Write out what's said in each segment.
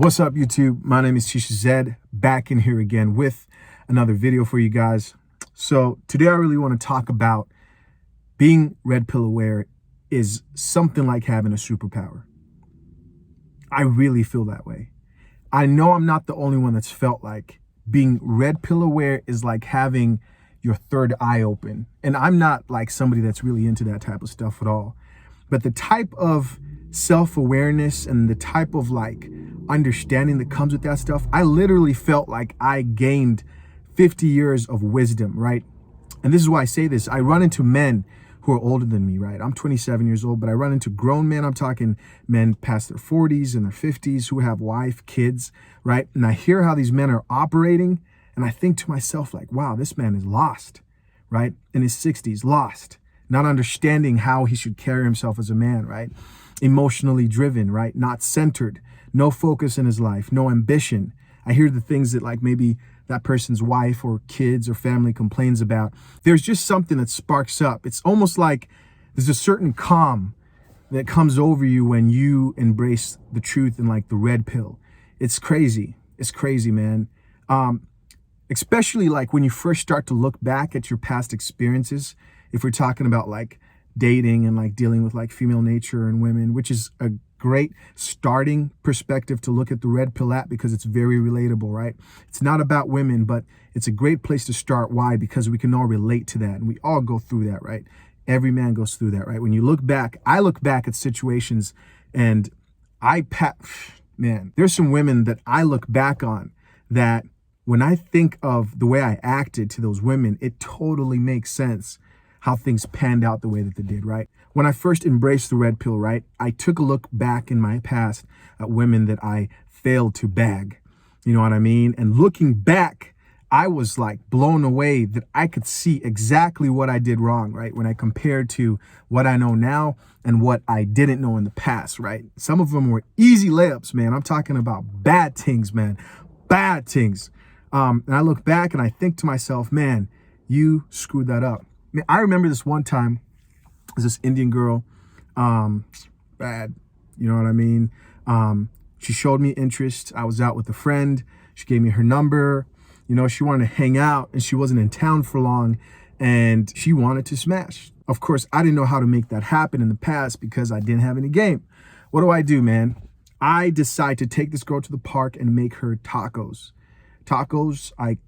What's up, YouTube? My name is Tisha Zed, back in here again with another video for you guys. So today I really want to talk about being red pill aware is something like having a superpower. I really feel that way. I know I'm not the only one that's felt like being red pill aware is like having your third eye open. And I'm not like somebody that's really into that type of stuff at all. But the type of self-awareness and the type of like understanding that comes with that stuff, I literally felt like I gained 50 years of wisdom, right? And this is why I say this. I run into men who are older than me, right? I'm 27 years old, but I run into grown men. I'm talking men past their 40s and their 50s who have wife, kids, right? And I hear how these men are operating, and I think to myself like, wow, this man is lost, right? In his 60s, lost, not understanding how he should carry himself as a man, right? Emotionally driven, right? Not centered, no focus in his life, no ambition. I hear the things that like maybe that person's wife or kids or family complains about. There's just something that sparks up. It's almost like there's a certain calm that comes over you when you embrace the truth and like the red pill. It's crazy. It's crazy, man. Especially like when you first start to look back at your past experiences, if we're talking about like dating and like dealing with like female nature and women, which is a great starting perspective to look at the red pill at because it's very relatable, right? It's not about women, but it's a great place to start. Why? Because we can all relate to that and we all go through that, right? Every man goes through that, right? When you look back, I look back at situations and man, there's some women that I look back on that when I think of the way I acted to those women, it totally makes sense how things panned out the way that they did, right? When I first embraced the red pill, right, I took a look back in my past at women that I failed to bag, you know what I mean? And looking back, I was like blown away that I could see exactly what I did wrong, right? When I compared to what I know now and what I didn't know in the past, right? Some of them were easy layups, man. I'm talking about bad things, man, bad things. And I look back and I think to myself, man, you screwed that up. I remember this one time, there's this Indian girl, bad, you know what I mean? She showed me interest. I was out with a friend. She gave me her number. You know, she wanted to hang out and she wasn't in town for long and she wanted to smash. Of course, I didn't know how to make that happen in the past because I didn't have any game. What do, man? I decide to take this girl to the park and make her tacos. I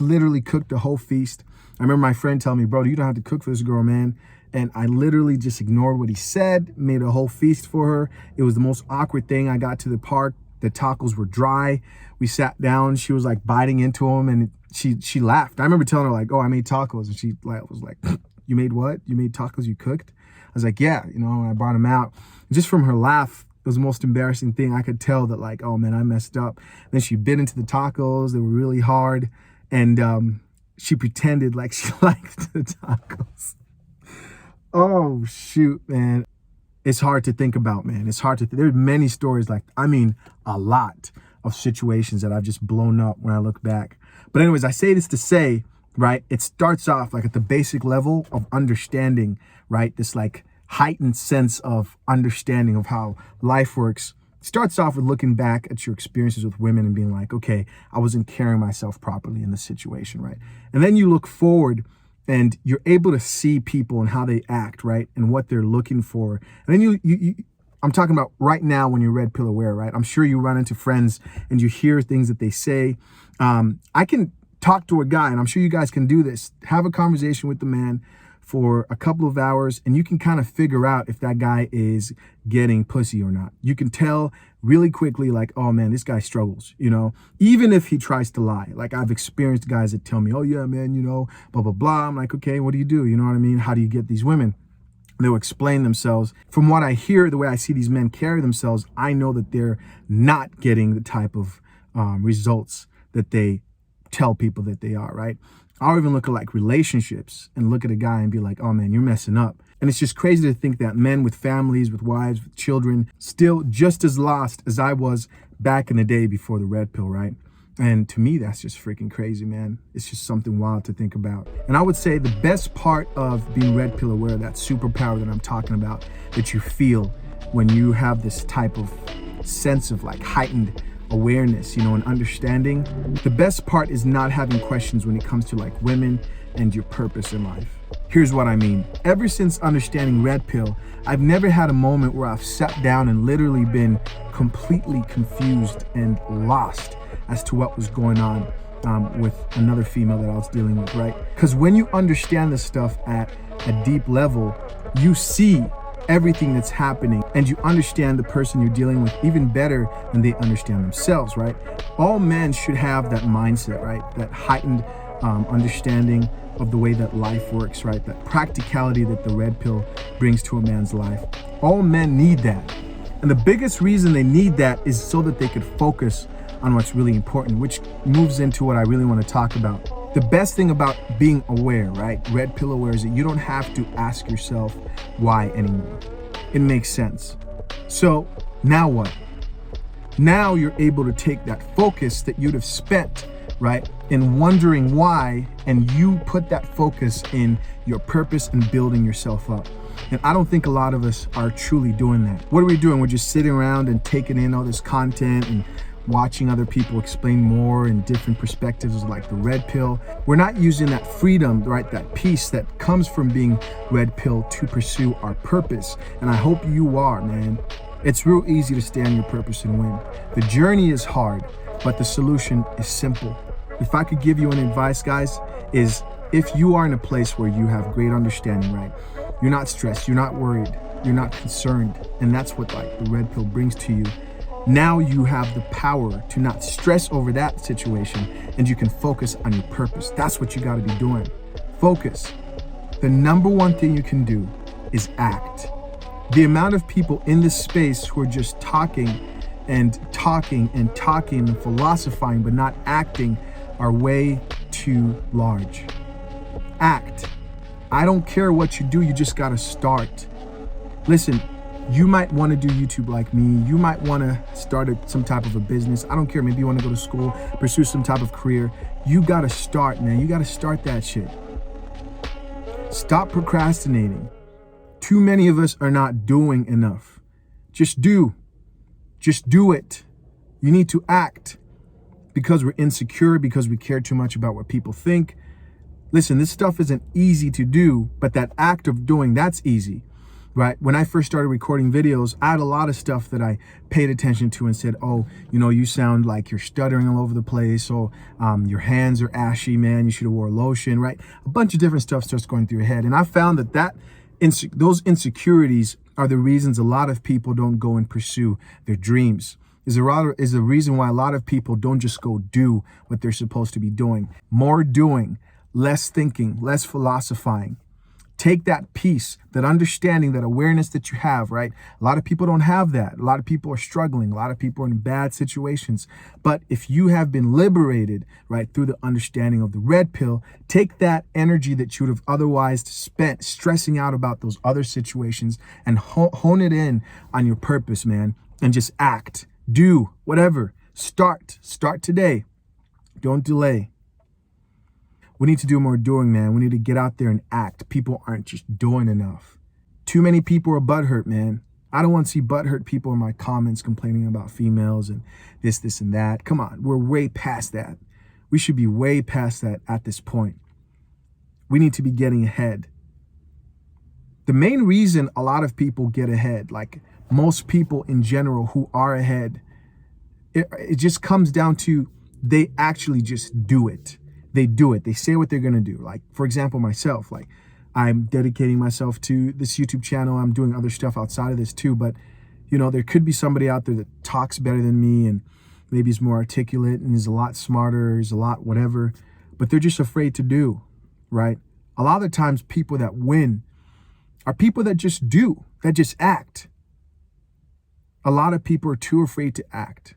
literally cooked a whole feast. I remember my friend telling me, bro, you don't have to cook for this girl, man. And I literally just ignored what he said, made a whole feast for her. It was the most awkward thing. I got to the park. The tacos were dry. We sat down. She was like biting into them and she laughed. I remember telling her like, oh, I made tacos. And she like was like, you made what? You made tacos you cooked? I was like, yeah, you know, and I brought them out. Just from her laugh, it was the most embarrassing thing. I could tell that like, oh man, I messed up. And then she bit into the tacos. They were really hard. And she pretended like she liked the tacos. Oh, shoot, man. It's hard to think about, man. It's hard to there's many stories like, I mean, a lot of situations that I've just blown up when I look back. But anyways, I say this to say, right, it starts off like at the basic level of understanding, right? This like heightened sense of understanding of how life works. Starts off with looking back at your experiences with women and being like, okay, I wasn't carrying myself properly in this situation, right? And then you look forward and you're able to see people and how they act, right? And what they're looking for. And then I'm talking about right now when you're red pill aware, right? I'm sure you run into friends and you hear things that they say. I can talk to a guy, and I'm sure you guys can do this. Have a conversation with the man for a couple of hours and you can kind of figure out if that guy is getting pussy or not. You can tell really quickly like, oh man, this guy struggles, you know, even if he tries to lie. Like I've experienced guys that tell me, oh yeah, man, you know, blah, blah, blah. I'm like, okay, what do you do? You know what I mean? How do you get these women? They'll explain themselves. From what I hear, the way I see these men carry themselves, I know that they're not getting the type of results that they tell people that they are, right? I'll even look at like relationships and look at a guy and be like, oh man, you're messing up. And it's just crazy to think that men with families, with wives, with children, still just as lost as I was back in the day before the red pill, right? And to me, that's just freaking crazy, man. It's just something wild to think about. And I would say the best part of being red pill aware, that superpower that I'm talking about, that you feel when you have this type of sense of like heightened awareness, and understanding. The best part is not having questions when it comes to like women and your purpose in life. Here's what I mean. Ever since understanding Red Pill, I've never had a moment where I've sat down and literally been completely confused and lost as to what was going on with another female that I was dealing with, right? Because when you understand this stuff at a deep level, you see everything that's happening and you understand the person you're dealing with even better than they understand themselves, right? All men should have that mindset, right? That heightened understanding of the way that life works, right? That practicality that the Red Pill brings to a man's life. All men need that. And the biggest reason they need that is so that they could focus on what's really important, which moves into what I really want to talk about. The best thing about being aware, right? Red Pill aware, is that you don't have to ask yourself why anymore. It makes sense. So now what? Now you're able to take that focus that you'd have spent, right, in wondering why, and you put that focus in your purpose and building yourself up. And I don't think a lot of us are truly doing that. What are we doing? We're just sitting around and taking in all this content and watching other people explain more in different perspectives like the Red Pill. We're not using that freedom, right, that peace that comes from being Red Pill to pursue our purpose. And I hope you are, man. It's real easy to stay on your purpose and win. The journey is hard, but the solution is simple. If I could give you an advice, guys, is if you are in a place where you have great understanding, right? You're not stressed, you're not worried, you're not concerned, and that's what like the Red Pill brings to you. Now you have the power to not stress over that situation and you can focus on your purpose. That's what you got to be doing. Focus. The number one thing you can do is act. The amount of people in this space who are just talking and philosophizing but not acting are way too large. Act. I don't care what you do, you just got to start. Listen, you might want to do YouTube like me. You might want to start some type of a business. I don't care. Maybe you want to go to school, pursue some type of career. You got to start, man. You got to start that shit. Stop procrastinating. Too many of us are not doing enough. Just do. Just do it. You need to act because we're insecure, because we care too much about what people think. Listen, this stuff isn't easy to do, but that act of doing, that's easy. Right? When I first started recording videos, I had a lot of stuff that I paid attention to and said, oh, you sound like you're stuttering all over the place. Oh, your hands are ashy, man. You should have wore lotion, right? A bunch of different stuff starts going through your head. And I found that those insecurities are the reasons a lot of people don't go and pursue their dreams. Is the reason why a lot of people don't just go do what they're supposed to be doing. More doing, less thinking, less philosophizing. Take that peace, that understanding, that awareness that you have, right? A lot of people don't have that. A lot of people are struggling. A lot of people are in bad situations. But if you have been liberated, right, through the understanding of the Red Pill, take that energy that you would have otherwise spent stressing out about those other situations and hone it in on your purpose, man, and just act, do, whatever. Start today. Don't delay. We need to do more doing, man. We need to get out there and act. People aren't just doing enough. Too many people are butthurt, man. I don't want to see butthurt people in my comments complaining about females and this, and that. Come on, we're way past that. We should be way past that at this point. We need to be getting ahead. The main reason a lot of people get ahead, like most people in general who are ahead, it just comes down to they actually just do it. They do it. They say what they're going to do. Like, for example, myself, like I'm dedicating myself to this YouTube channel. I'm doing other stuff outside of this too. But, there could be somebody out there that talks better than me and maybe is more articulate and is a lot smarter, is a lot whatever, but they're just afraid to do, right? A lot of the times people that win are people that just do, that just act. A lot of people are too afraid to act.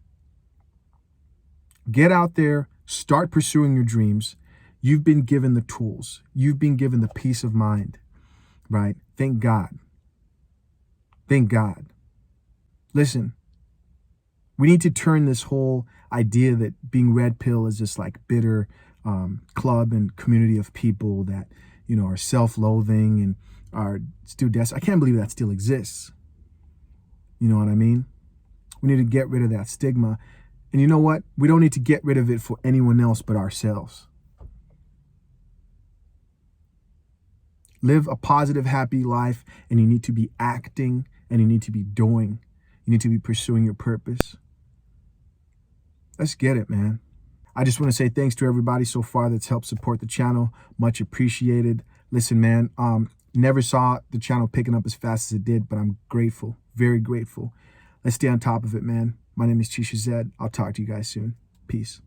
Get out there. Start pursuing your dreams. You've been given the tools. You've been given the peace of mind, right? Thank God. Thank God. Listen, we need to turn this whole idea that being Red Pill is this like bitter club and community of people that, are self-loathing and are still desperate. I can't believe that still exists. You know what I mean? We need to get rid of that stigma And you know what? We don't need to get rid of it for anyone else but ourselves. Live a positive, happy life, and you need to be acting, and you need to be doing. You need to be pursuing your purpose. Let's get it, man. I just want to say thanks to everybody so far that's helped support the channel. Much appreciated. Listen, man, never saw the channel picking up as fast as it did, but I'm grateful, very grateful. Let's stay on top of it, man. My name is Tisha Zed. I'll talk to you guys soon. Peace.